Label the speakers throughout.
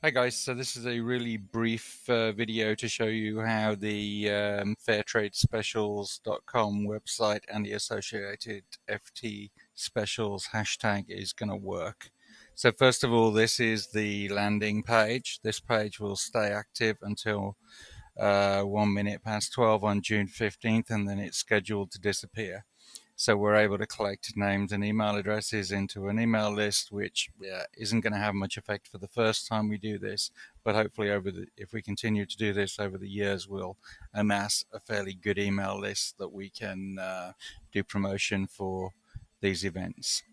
Speaker 1: Hi guys, so this is a really brief video to show you how the fairtradespecials.com website and the associated FT specials hashtag is going to work. So first of all, this is the landing page. This page will stay active until 1 minute past 12 on June 15th, and then it's scheduled to disappear. So we're able to collect names and email addresses into an email list, which isn't going to have much effect for the first time we do this, but hopefully if we continue to do this over the years, we'll amass a fairly good email list that we can do promotion for these events.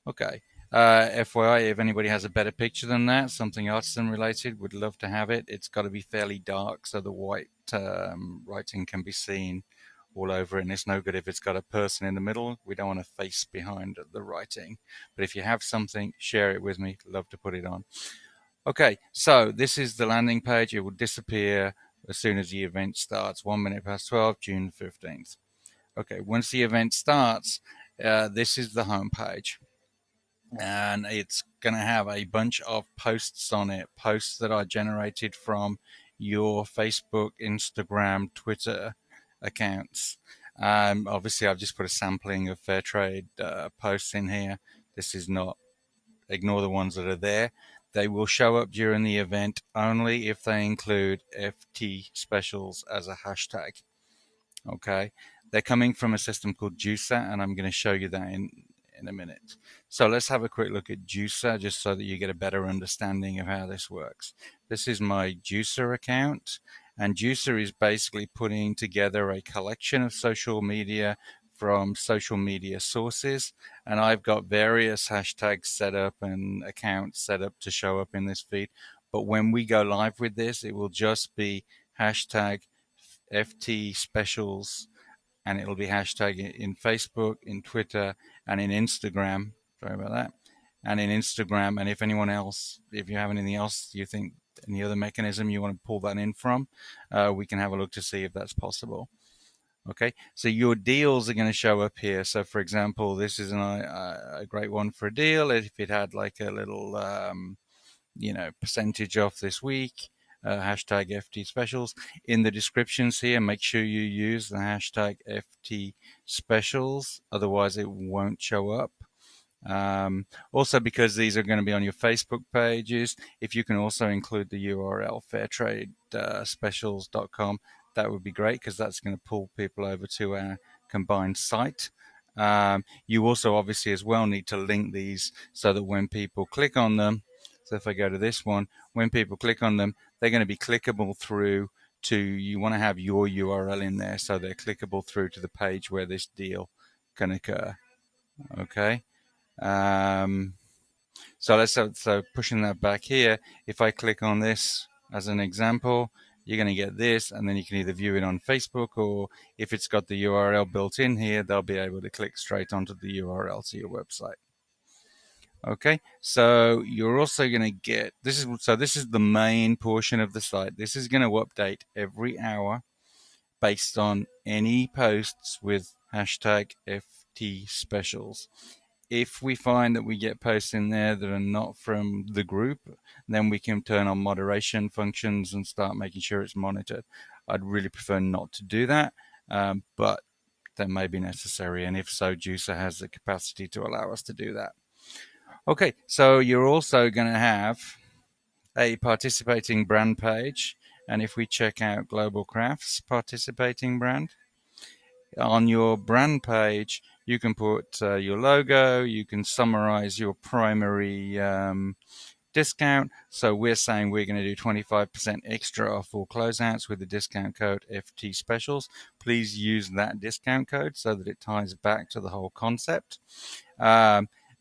Speaker 1: Okay. FYI, if anybody has a better picture than that, something artisan related, would love to have it. It's got to be fairly dark so the white writing can be seen all over it. And it's no good if it's got a person in the middle. We don't want a face behind the writing. But if you have something, share it with me. Love to put it on. Okay, so this is the landing page. It will disappear as soon as the event starts. 1 minute past 12, June 15th. Okay, once the event starts, this is the home page, and it's going to have a bunch of posts on it, posts that are generated from your Facebook, Instagram, Twitter accounts. Obviously, I've just put a sampling of Fairtrade posts in here. This is not, ignore the ones that are there. They will show up during the event only if they include FT specials as a hashtag. Okay, they're coming from a system called Juicer, and I'm going to show you that in a minute. So let's have a quick look at Juicer just so that you get a better understanding of how this works. This is my Juicer account, and Juicer is basically putting together a collection of social media from social media sources, and I've got various hashtags set up and accounts set up to show up in this feed. But when we go live with this, it will just be hashtag FT specials, and it'll be hashtag in Facebook, in Twitter, and in Instagram. Sorry about that. And in Instagram, and if anyone else, if you have anything else you think, any other mechanism you want to pull that in from, we can have a look to see if that's possible. Okay, so your deals are going to show up here. So for example, this is a great one for a deal. If it had like a little percentage off this week, hashtag FT specials. In the descriptions here, make sure you use the hashtag FT specials, otherwise it won't show up. Also, because these are going to be on your Facebook pages, if you can also include the URL fairtradespecials.com, that would be great, because that's going to pull people over to our combined site. You also obviously as well need to link these so that when people click on them, so if I go to this one, when people click on them, they're going to be clickable through to, you want to have your URL in there so they're clickable through to the page where this deal can occur. Okay. Um, so pushing that back here, if I click on this as an example, you're going to get this, and then you can either view it on Facebook, or if it's got the URL built in here, they'll be able to click straight onto the URL to your website. Okay, so you're also going to get, this is the main portion of the site. This is going to update every hour based on any posts with hashtag FT specials. If we find that we get posts in there that are not from the group, then we can turn on moderation functions and start making sure it's monitored. I'd really prefer not to do that, but that may be necessary, and if so, Juicer has the capacity to allow us to do that. Okay, so you're also going to have a participating brand page, and if we check out Global Crafts participating brand, on your brand page, you can put your logo, you can summarize your primary discount. So we're saying we're going to do 25% extra off all closeouts with the discount code FT Specials. Please use that discount code so that it ties back to the whole concept.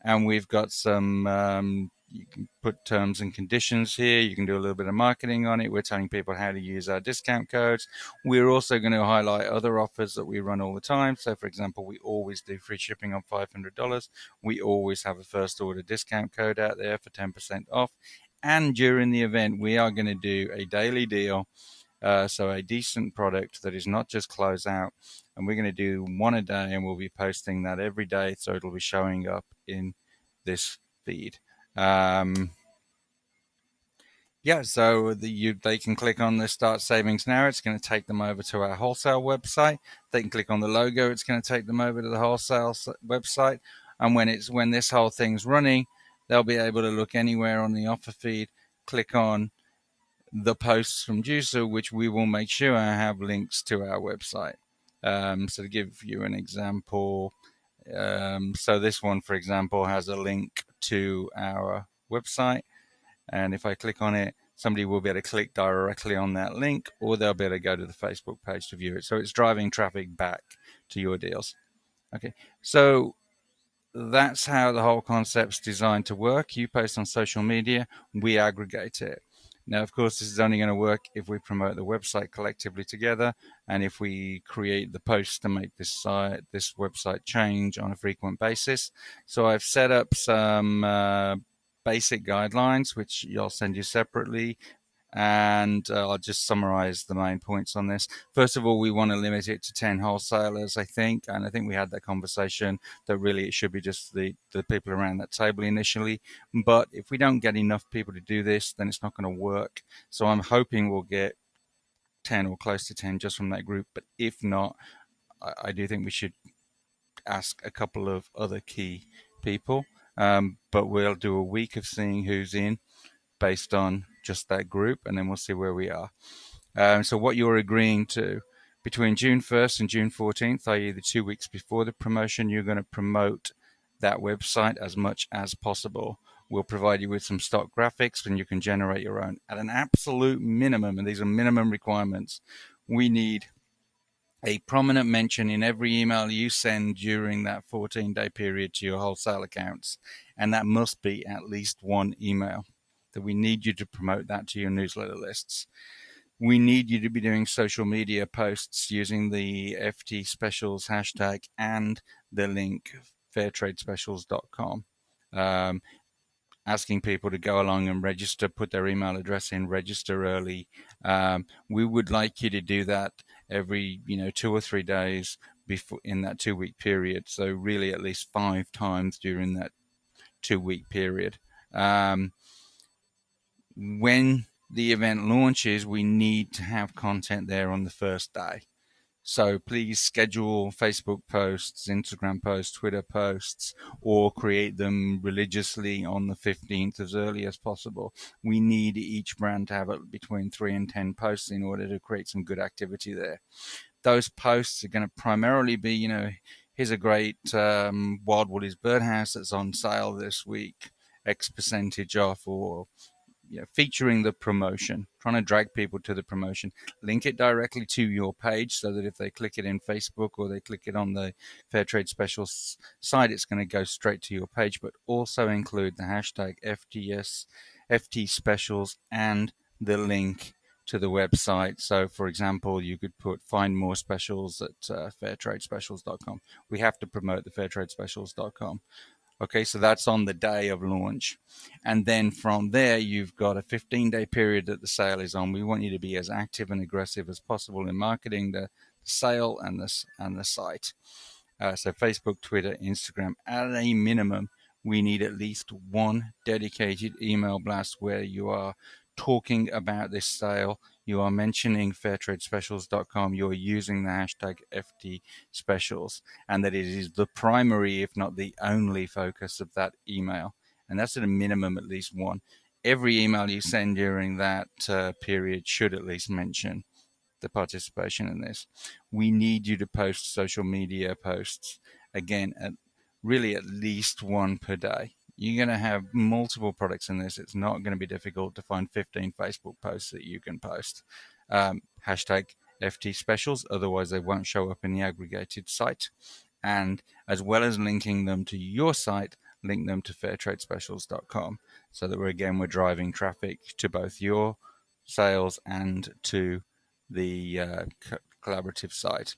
Speaker 1: And we've got some, you can put terms and conditions here. You can do a little bit of marketing on it. We're telling people how to use our discount codes. We're also going to highlight other offers that we run all the time. So, for example, we always do free shipping on $500. We always have a first order discount code out there for 10% off. And during the event, we are going to do a daily deal. So a decent product that is not just close out, and we're going to do one a day, and we'll be posting that every day, so it'll be showing up in this feed. If Yeah, so they can click on the Start Savings Now. It's going to take them over to our wholesale website. They can click on the logo. It's going to take them over to the wholesale website. And when this whole thing's running, they'll be able to look anywhere on the offer feed, click on the posts from Juicer, which we will make sure have links to our website. So to give you an example, so this one, for example, has a link to our website. And if I click on it, somebody will be able to click directly on that link, or they'll be able to go to the Facebook page to view it. So it's driving traffic back to your deals. Okay, so that's how the whole concept's designed to work. You post on social media, we aggregate it. Now, of course, this is only going to work if we promote the website collectively together, and if we create the posts to make this website change on a frequent basis. So I've set up some basic guidelines, which I'll send you separately, and I'll just summarize the main points on this. First of all, we want to limit it to 10 wholesalers, I think, and I think we had that conversation that really it should be just the people around that table initially. But if we don't get enough people to do this, then it's not going to work. So I'm hoping we'll get 10 or close to 10 just from that group. But if not, I do think we should ask a couple of other key people. But we'll do a week of seeing who's in based on just that group, and then we'll see where we are. So what you're agreeing to, between June 1st and June 14th, i.e. the 2 weeks before the promotion, you're going to promote that website as much as possible. We'll provide you with some stock graphics and you can generate your own. At an absolute minimum, and these are minimum requirements, we need a prominent mention in every email you send during that 14-day period to your wholesale accounts. And that must be at least one email. That we need you to promote that to your newsletter lists. We need you to be doing social media posts using the FT Specials hashtag and the link fairtradespecials.com. Asking people to go along and register, put their email address in, register early. We would like you to do that every 2 or 3 days before in that 2-week period. So really at least 5 times during that 2-week period. When the event launches, we need to have content there on the first day. So please schedule Facebook posts, Instagram posts, Twitter posts, or create them religiously on the 15th as early as possible. We need each brand to have between 3 and 10 posts in order to create some good activity there. Those posts are going to primarily be, here's a great Wild Woolies birdhouse that's on sale this week, X percentage off, or featuring the promotion, trying to drag people to the promotion, link it directly to your page so that if they click it in Facebook or they click it on the Fair Trade Specials site, it's going to go straight to your page, but also include the hashtag FT Specials and the link to the website. So, for example, you could put find more specials at fairtradespecials.com. We have to promote the fairtradespecials.com. Okay, so that's on the day of launch. And then from there, you've got a 15-day period that the sale is on. We want you to be as active and aggressive as possible in marketing the sale and the site. So Facebook, Twitter, Instagram, at a minimum, we need at least one dedicated email blast where you are talking about this sale, you are mentioning fairtradespecials.com, you're using the hashtag FT Specials, and that it is the primary, if not the only focus of that email. And that's at a minimum at least one. Every email you send during that period should at least mention the participation in this. We need you to post social media posts, again, really at least one per day. You're going to have multiple products in this. It's not going to be difficult to find 15 Facebook posts that you can post. Hashtag FT Specials, otherwise they won't show up in the aggregated site. And as well as linking them to your site, link them to fairtradespecials.com so that we're driving traffic to both your sales and to the collaborative site.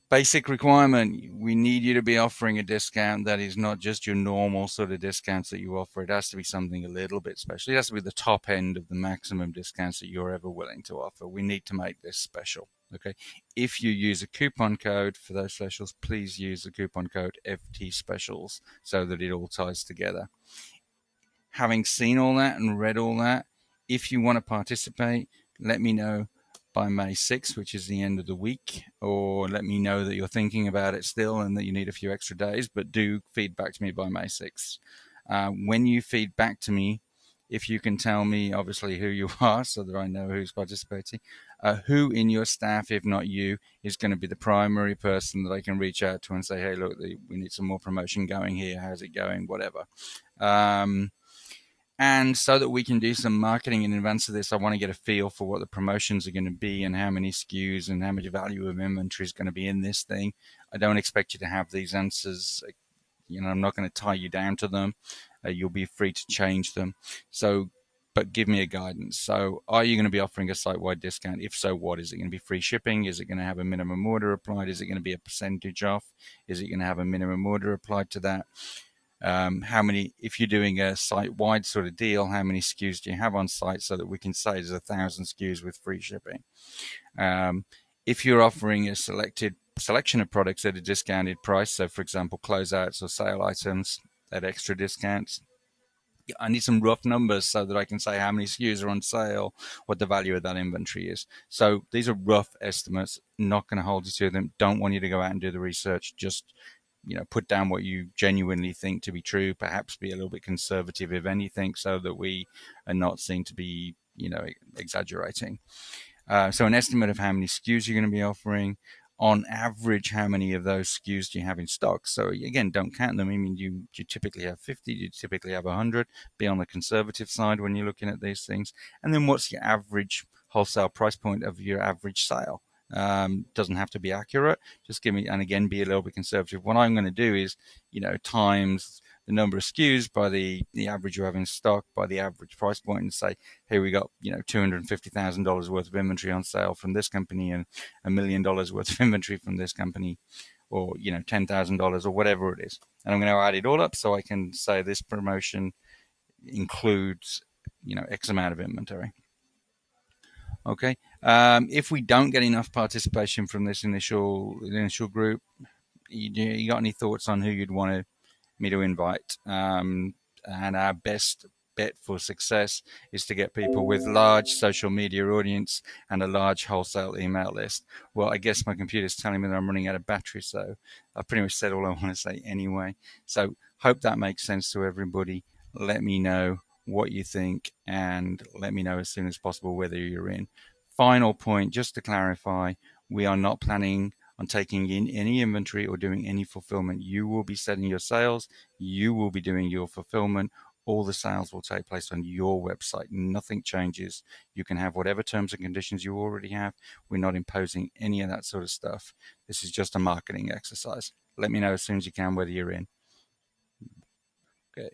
Speaker 1: Basic requirement, we need you to be offering a discount that is not just your normal sort of discounts that you offer. It has to be something a little bit special. It has to be the top end of the maximum discounts that you're ever willing to offer. We need to make this special. Okay. If you use a coupon code for those specials, please use the coupon code FT Specials so that it all ties together. Having seen all that and read all that, If you want to participate, let me know by May 6th, which is the end of the week, or let me know that you're thinking about it still and that you need a few extra days, but do feed back to me by May 6th. When you feed back to me, if you can tell me obviously who you are so that I know who's participating, who in your staff, if not you, is going to be the primary person that I can reach out to and say, hey, look, we need some more promotion going here. How's it going? Whatever. And so that we can do some marketing in advance of this, I want to get a feel for what the promotions are going to be and how many SKUs and how much value of inventory is going to be in this thing. I don't expect you to have these answers. I'm not going to tie you down to them. You'll be free to change them. But give me a guidance. So are you going to be offering a site-wide discount? If so, what? Is it going to be free shipping? Is it going to have a minimum order applied? Is it going to be a percentage off? Is it going to have a minimum order applied to that? How many, if you're doing a site-wide sort of deal, how many SKUs do you have on site so that we can say there's 1,000 SKUs with free shipping? If you're offering a selection of products at a discounted price, so for example, closeouts or sale items at extra discounts, I need some rough numbers so that I can say how many SKUs are on sale, what the value of that inventory is. So these are rough estimates, not going to hold you to them. Don't want you to go out and do the research. Just put down what you genuinely think to be true, perhaps be a little bit conservative, if anything, so that we are not seen to be, exaggerating. So an estimate of how many SKUs you're going to be offering. On average, how many of those SKUs do you have in stock? So again, don't count them. I mean, you typically have 50, you typically have 100. Be on the conservative side when you're looking at these things. And then what's your average wholesale price point of your average sale? Doesn't have to be accurate. Just give me, and again, be a little bit conservative. What I'm going to do is, times the number of SKUs by the average you have in stock by the average price point, and say, here we got $250,000 worth of inventory on sale from this company and $1 million worth of inventory from this company, or $10,000 or whatever it is, and I'm going to add it all up so I can say this promotion includes X amount of inventory. Okay. If we don't get enough participation from this initial group, you got any thoughts on who you'd want me to invite? And our best bet for success is to get people with large social media audience and a large wholesale email list. Well, I guess my computer's telling me that I'm running out of battery, so I've pretty much said all I want to say anyway. So hope that makes sense to everybody. Let me know what you think and let me know as soon as possible whether you're in. Final point, just to clarify, we are not planning on taking in any inventory or doing any fulfillment. You will be setting your sales, you will be doing your fulfillment. All the sales will take place on your website. Nothing changes. You can have whatever terms and conditions you already have. We're not imposing any of that sort of stuff. This is just a marketing exercise. Let me know as soon as you can whether you're in. Okay.